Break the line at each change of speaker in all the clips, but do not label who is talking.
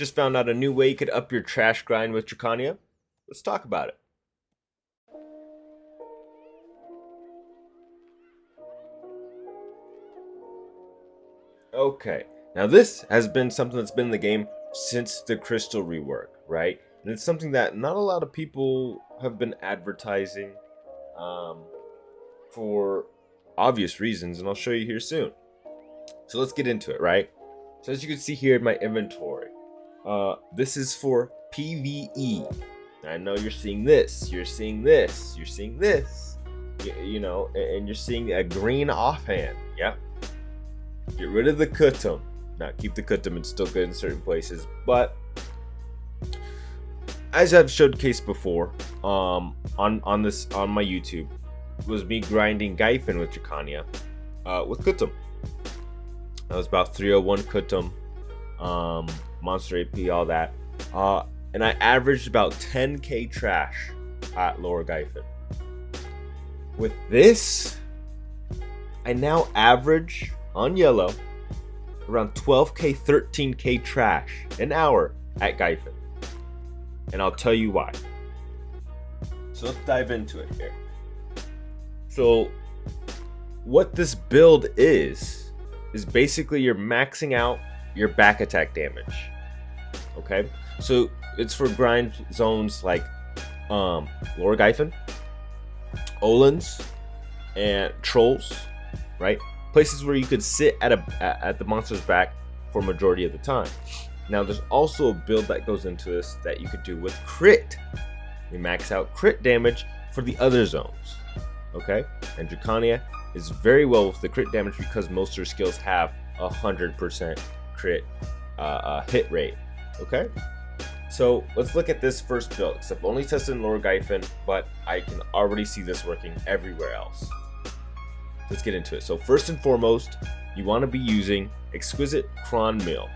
Just found out a new way you could up your trash grind with Drakania? Let's talk about it. Okay, now this has been something that's been in the game since the Crystal rework, right? And it's something that not a lot of people have been advertising for obvious reasons, and I'll show you here soon. So let's get into it, right? So as you can see here in my inventory, this is for PVE. I know you're seeing this, you're seeing this, you're seeing this, you know, and you're seeing a green offhand. Yep. Get rid of the kutum. Now keep the kutum, it's still good in certain places, but as I've showcased before, on my YouTube, was me grinding Gyphon with Drakania, with kutum. That was about 301 kutum, monster AP, all that, and I averaged about 10k trash at lower Gyphon. With this, I now average on yellow around 12k, 13k trash an hour at Gyphon, and I'll tell you why. So let's dive into it here. So what this build is basically you're maxing out your back attack damage. Okay, so it's for grind zones like lower Gyphon, Olins, and trolls, right? Places where you could sit at the monster's back for majority of the time. Now there's also a build that goes into this that you could do with crit. You max out crit damage for the other zones. Okay, and Drakania is very well with the crit damage because most of her skills have 100% crit hit rate. Okay, so let's look at this first build. I've only tested in lower Gyphon, but I can already see this working everywhere else. Let's get into it. So first and foremost, you want to be using Exquisite Cron Mill.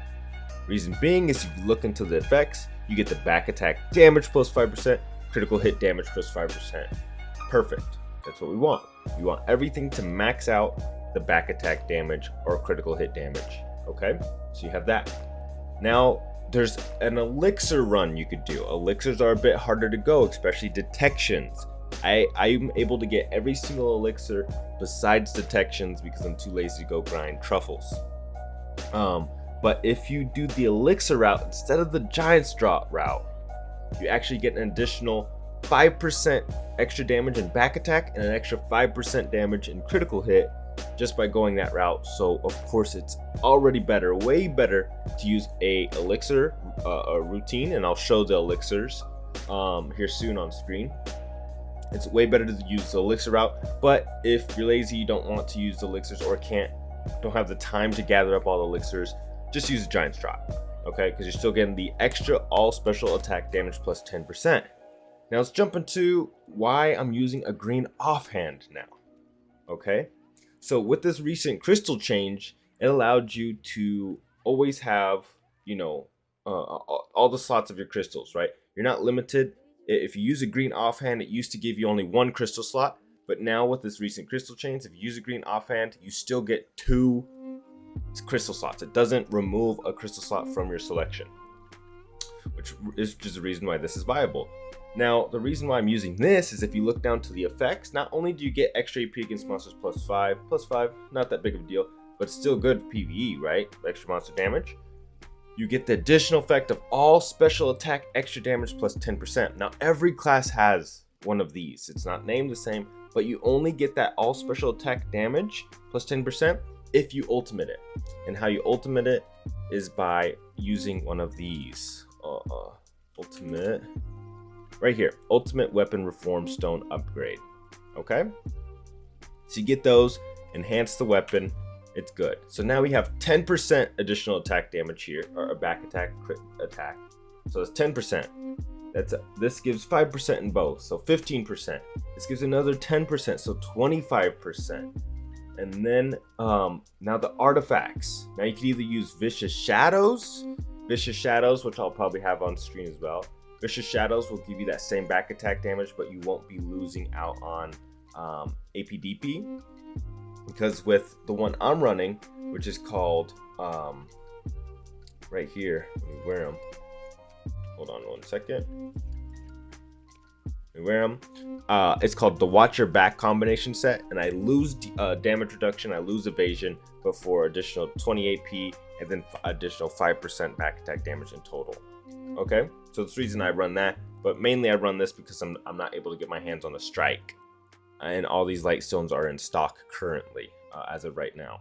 Reason being is if you look into the effects, you get the back attack damage plus 5%, critical hit damage plus 5%. Perfect. That's what we want. We want everything to max out the back attack damage or critical hit damage. Okay, so you have that. Now there's an elixir run you could do. Elixirs are a bit harder to go, especially detections. I'm able to get every single elixir besides detections because I'm too lazy to go grind truffles. But if you do the elixir route instead of the giant's drop route, you actually get an additional 5% extra damage in back attack and an extra 5% damage in critical hit just by going that route. So of course it's already better, way better to use a elixir routine, and I'll show the elixirs here soon on screen. It's way better to use the elixir route, but if you're lazy, you don't want to use the elixirs or don't have the time to gather up all the elixirs, just use the giant's drop, okay? Because you're still getting the extra all special attack damage plus 10%. Now let's jump into why I'm using a green offhand now, okay? So with this recent crystal change, it allowed you to always have, you know, all the slots of your crystals, right? You're not limited. If you use a green offhand, it used to give you only one crystal slot, but now with this recent crystal change, if you use a green offhand, you still get 2 crystal slots. It doesn't remove a crystal slot from your selection, which is just the reason why this is viable. Now, the reason why I'm using this is if you look down to the effects, not only do you get extra AP against monsters plus 5, not that big of a deal, but still good PVE, right? Extra monster damage. You get the additional effect of all special attack extra damage plus 10%. Now, every class has one of these. It's not named the same, but you only get that all special attack damage plus 10% if you ultimate it. And how you ultimate it is by using one of these. Ultimate. Right here, Ultimate Weapon Reform Stone Upgrade. Okay? So you get those, enhance the weapon, it's good. So now we have 10% additional attack damage here, or a back attack, crit attack. So it's 10%. This gives 5% in both, so 15%. This gives another 10%, so 25%. And then now the artifacts. Now you can either use Vicious Shadows, which I'll probably have on screen as well. Vicious Shadows will give you that same back attack damage, but you won't be losing out on APDP. Because with the one I'm running, which is called right here, let me wear them. Hold on 1 second. We wear them. It's called the Watch Your Back combination set, and I lose damage reduction, I lose evasion, but for additional 20 AP and then additional 5% back attack damage in total. Okay, so that's the reason I run that, but mainly I run this because I'm not able to get my hands on a strike, and all these light stones are in stock currently as of right now.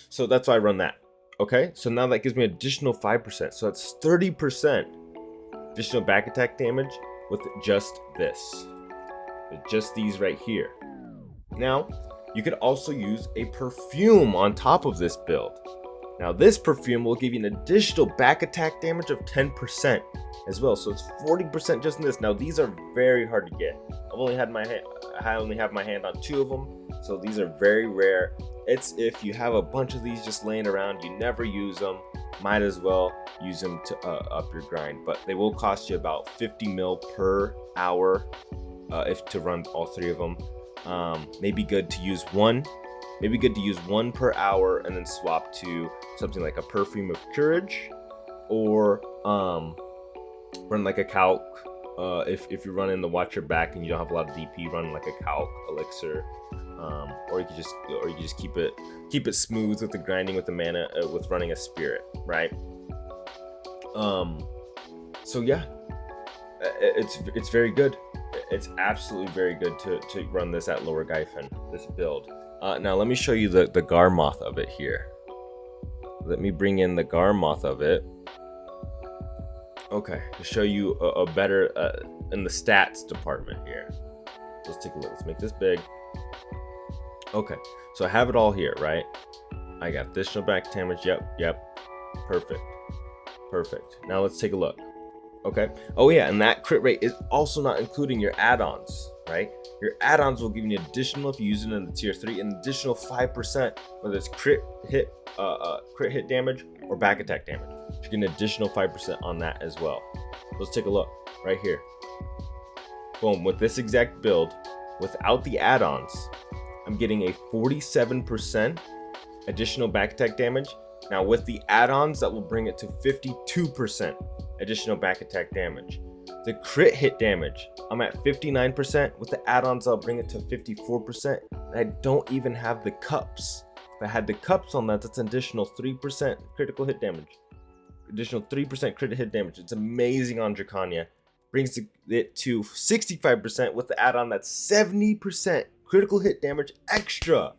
So that's why I run that. Okay, so now that gives me additional 5%, so that's 30% additional back attack damage with just this, with just these right here. Now you could also use a perfume on top of this build. Now this perfume will give you an additional back attack damage of 10% as well, so it's 40% just in this. Now these are very hard to get. I only have my hand on 2 of them, so these are very rare. It's if you have a bunch of these just laying around, you never use them, might as well use them to up your grind, but they will cost you about 50 mil per hour if to run all 3 of them. Maybe good to use one per hour and then swap to something like a perfume of courage, or run like a calc. If you're running the Watch Your Back and you don't have a lot of DP, run like a calc elixir, or you could just keep it smooth with the grinding with the mana with running a spirit, right? So yeah, it's very good. It's absolutely very good to run this at lower Gyfin, this build. Now let me show you the Garmoth of it here. Let me bring in the Garmoth of it. Okay, to show you a better in the stats department here. Let's take a look. Let's make this big. Okay, so I have it all here, right? I got additional back damage. Yep. Perfect. Now let's take a look. Okay. Oh yeah, and that crit rate is also not including your add-ons, right? Your add-ons will give you an additional, if you use it in the tier 3, an additional 5%, whether it's crit hit damage or back attack damage. You get an additional 5% on that as well. Let's take a look right here. Boom, with this exact build, without the add-ons, I'm getting a 47% additional back attack damage. Now with the add-ons, that will bring it to 52% additional back attack damage. The crit hit damage, I'm at 59%. With the add-ons, I'll bring it to 54%. And I don't even have the cups. If I had the cups on that, that's an additional 3% critical hit damage. Additional 3% crit hit damage. It's amazing on Drakania. Brings it to 65%. With the add-on, that's 70% critical hit damage extra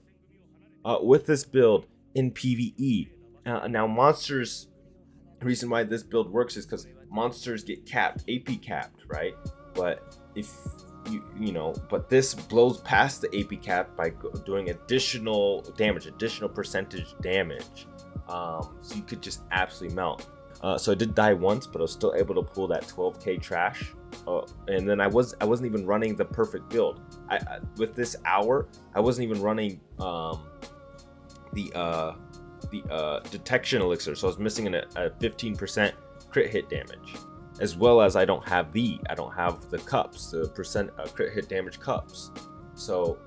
with this build in PVE. Now monsters, the reason why this build works is because monsters get capped, AP capped, right? But if but this blows past the AP cap by doing additional damage, additional percentage damage. So you could just absolutely melt. So I did die once, but I was still able to pull that 12k trash. And then I wasn't even running the perfect build. With this hour, I wasn't even running the detection elixir, so I was missing a 15% crit hit damage, as well as I don't have the cups, the percent crit hit damage cups. So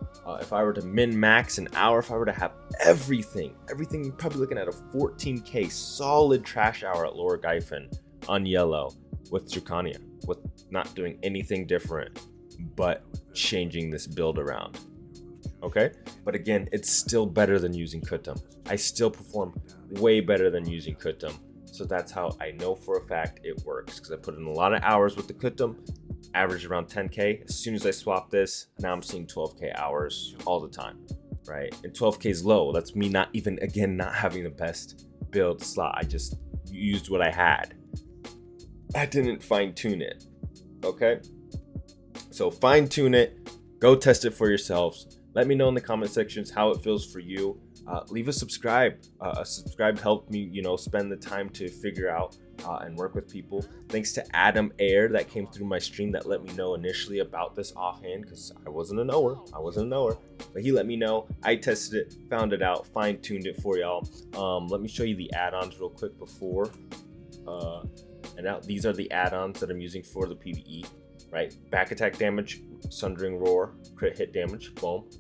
if I were to min max an hour, if I were to have everything, you're probably looking at a 14k solid trash hour at lower Gyfin on yellow with Drakania, with not doing anything different but changing this build around. Okay, but again, it's still better than using Kutum. I still perform way better than using Kutum. So that's how I know for a fact it works, because I put in a lot of hours with the Kutum, average around 10k. As soon as I swap this, now I'm seeing 12k hours all the time, right? And 12k is low. That's me not having the best build slot. I just used what I had. I didn't fine tune it. Okay, so fine tune it. Go test it for yourselves. Let me know in the comment sections how it feels for you. Leave a subscribe. A subscribe helped me, spend the time to figure out and work with people. Thanks to Adam Air that came through my stream that let me know initially about this offhand, because I wasn't a knower. But he let me know. I tested it, found it out, fine-tuned it for y'all. Let me show you the add-ons real quick before. And now these are the add-ons that I'm using for the PVE, right? Back attack damage, Sundering Roar, crit hit damage, boom.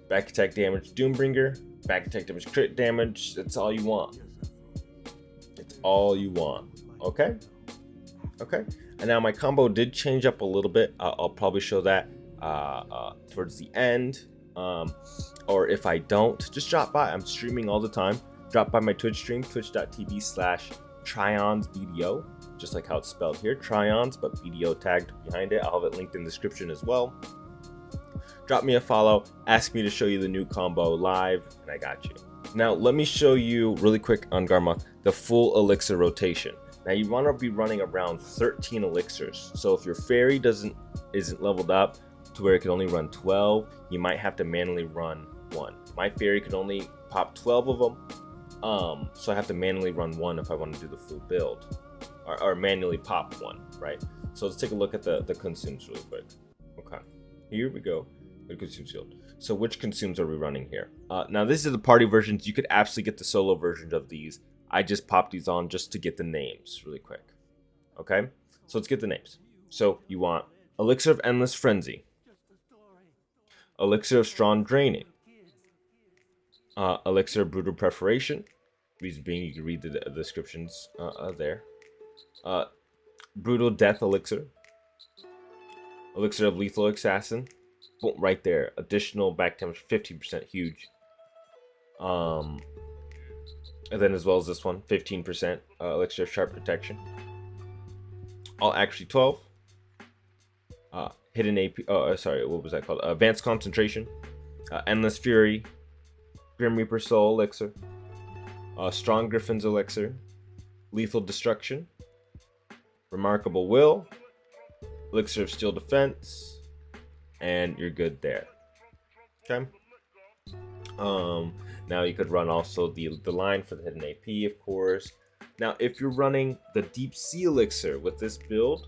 Back attack damage, Doombringer, back attack damage, crit damage. That's all you want. It's all you want. Okay? Okay, and now my combo did change up a little bit. I'll probably show that towards the end, or if I don't, just drop by. I'm streaming all the time. Drop by my Twitch stream, twitch.tv/tryonsbdo, just like how it's spelled here, tryons, but BDO tagged behind it. I'll have it linked in the description as well. Drop me a follow, ask me to show you the new combo live, and I got you. Now let me show you really quick on Garmoth the full elixir rotation. Now you want to be running around 13 elixirs. So if your fairy isn't leveled up to where it can only run 12, you might have to manually run one. My fairy can only pop 12 of them, so I have to manually run one if I want to do the full build, or manually pop one, right? So let's take a look at the consumes really quick. Okay, here we go. The consumes field. So which consumes are we running here? Now this is the party versions. You could absolutely get the solo versions of these. I just popped these on just to get the names really quick. Okay, so let's get the names. So you want Elixir of Endless Frenzy, Elixir of Strong Draining, Elixir of Brutal Preparation. Reason being, you can read the descriptions there. Brutal Death Elixir, Elixir of Lethal Assassin. Boom, right there. Additional back damage, 15%, huge. And then as well as this one, 15% Elixir of Sharp Protection. All actually 12. Hidden AP. Oh, sorry, what was that called? Advanced Concentration. Endless Fury. Grim Reaper Soul Elixir. Strong Griffin's Elixir. Lethal Destruction. Remarkable Will. Elixir of Steel Defense. And you're good there. Okay. Now you could run also the line for the hidden AP, of course. Now, if you're running the Deep Sea Elixir with this build,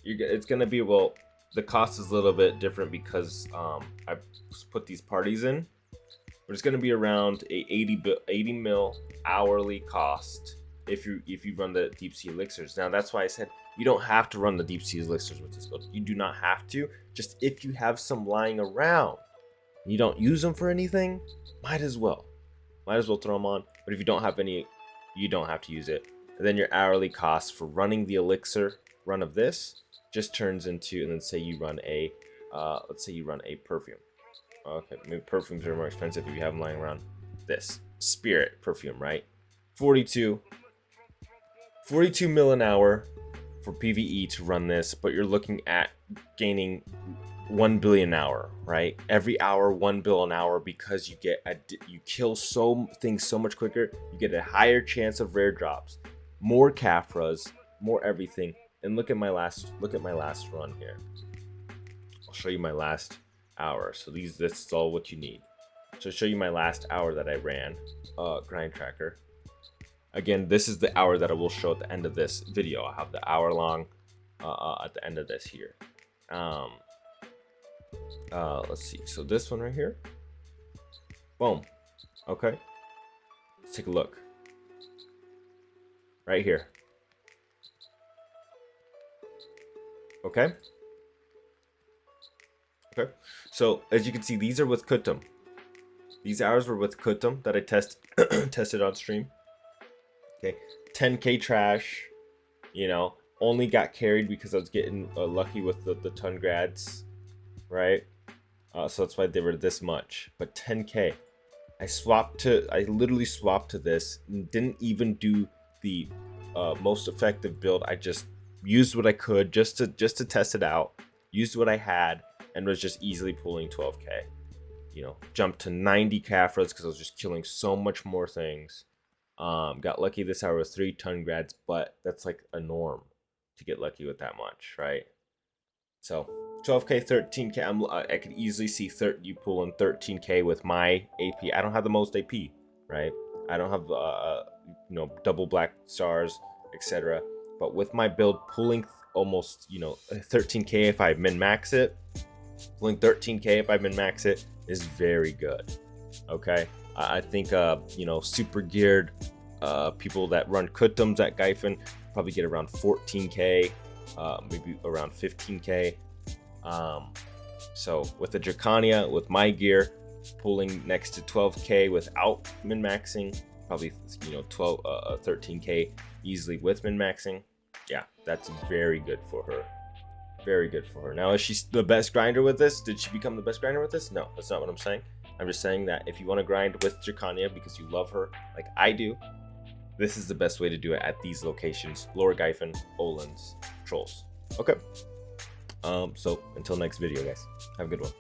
it's gonna be, well, the cost is a little bit different because I put these parties in, but it's gonna be around a 80 mil hourly cost if you run the Deep Sea Elixirs. Now that's why I said you don't have to run the Deep Sea Elixirs with this build. You do not have to. Just if you have some lying around, you don't use them for anything, might as well throw them on. But if you don't have any, you don't have to use it. And then your hourly cost for running the elixir run of this just turns into, and then say you run a let's say you run a perfume. Okay, maybe perfumes are more expensive if you have them lying around. This spirit perfume, right? 42 mil an hour for PVE to run this, but you're looking at gaining 1 billion an hour, right? Every hour, 1 bill an hour, because you kill things so much quicker. You get a higher chance of rare drops, more Kafras, more everything. And look at my last run here. I'll show you my last hour. So this is all what you need. So I'll show you my last hour that I ran. Grind tracker. Again, this is the hour that I will show at the end of this video. I'll have the hour long at the end of this here. Let's see. So this one right here. Boom. Okay. Let's take a look. Right here. Okay. Okay. So as you can see, these are with Kutum. These hours were with Kutum that I tested on stream. Okay. 10k trash. You know, only got carried because I was getting lucky with the ton grads, right? So that's why they were this much. But 10k, I literally swapped to this and didn't even do the most effective build. I just used what I could just to test it out. Used what I had and was just easily pulling 12k. You know, jumped to 90 Kafras because I was just killing so much more things. Got lucky this hour with 3 ton grads, but that's like a norm to get lucky with that much, right? So 12k, 13k. I could easily see you pulling 13k with my AP. I don't have the most AP, right? I don't have double black stars, etc. But with my build, pulling almost 13k if I min max it, pulling 13k if I min max it is very good. Okay, I think super geared people that run Kutums at Gyphon probably get around 14k, maybe around 15k. So with the Drakania, with my gear, pulling next to 12k without min maxing, probably 13k easily with min maxing. yeah, that's very good for her. Very good for her. Now, is she the best grinder with this? Did she become the best grinder with this? No, that's not what I'm saying. I'm just saying that if you want to grind with Drakania because you love her, like I do, this is the best way to do it at these locations: Lower Gyfin, Olan's, Trolls. Okay. So until next video, guys. Have a good one.